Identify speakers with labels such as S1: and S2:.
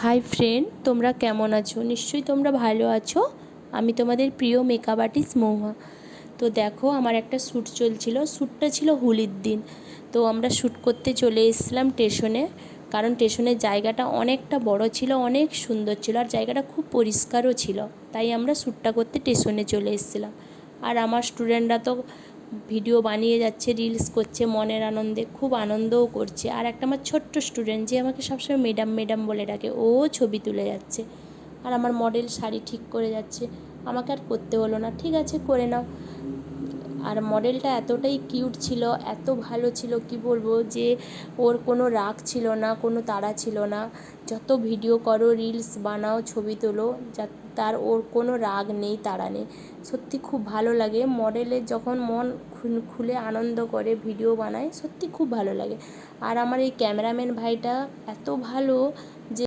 S1: Hi friend, তোমরা কেমন আছো? নিশ্চয়ই তোমরা ভালো আছো। আমি তোমাদের প্রিয় মেকআপ আর্টিস্ট মহুয়া। তো দেখো, আমার একটা শ্যুট চলছিল। শ্যুটটা ছিল হোলির দিন। তো আমরা শ্যুট করতে চলে এসেছিলাম স্টেশনে, কারণ স্টেশনের জায়গাটা অনেকটা বড় ছিল, অনেক সুন্দর ছিল, আর জায়গাটা খুব পরিষ্কারও ছিল। তাই আমরা শ্যুটটা করতে স্টেশনে চলে এসেছিলাম। আর আমার স্টুডেন্টরা তো ভিডিও বানিয়ে যাচ্ছে, রিলস করছে মনের আনন্দে, খুব আনন্দও করছে। আর একটা আমার ছোট্ট স্টুডেন্ট, যে আমাকে সবসময় ম্যাডাম ম্যাডাম বলে ডাকে, ও ছবি তুলে যাচ্ছে। আর আমার মডেল শাড়ি ঠিক করে যাচ্ছে। আমাকে আর করতে হলো না, ঠিক আছে করে নাও। আর মডেলটা এতটাই কিউট ছিল, এত ভালো ছিল, কি বলবো, যে ওর কোনো রাগ ছিল না, কোনো তাড়া ছিল না। যত ভিডিও করো, রিলস বানাও, ছবি তোলো, তার ওর কোনো রাগ নেই, তাড়া নেই। সত্যি খুব ভালো লাগে মডেলের যখন মন খুলে আনন্দ করে ভিডিও বানায়, সত্যি খুব ভালো লাগে। আর আমার এই ক্যামেরাম্যান ভাইটা এত ভালো,